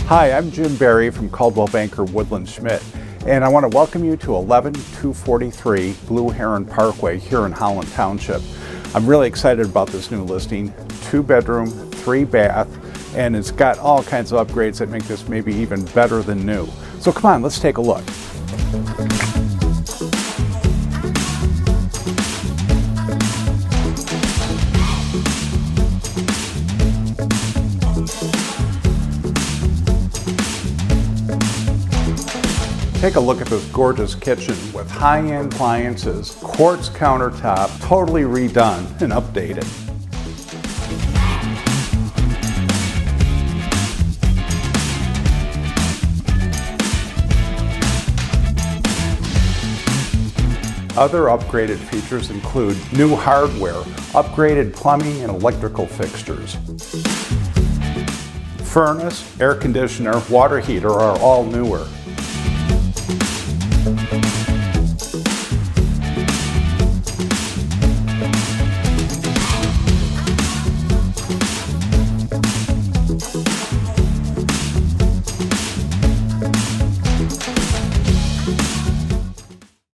Hi, I'm Jim Barry from Coldwell Banker Woodland Schmidt, and I want to welcome you to 11243 Blue Heron Parkway here in Holland Township. I'm really excited about this new listing. 2-bedroom, 3-bath, and it's got all kinds of upgrades that make this maybe even better than new. So come on, let's take a look. Take a look at this gorgeous kitchen with high-end appliances, quartz countertop, totally redone and updated. Other upgraded features include new hardware, upgraded plumbing and electrical fixtures. Furnace, air conditioner, water heater are all newer.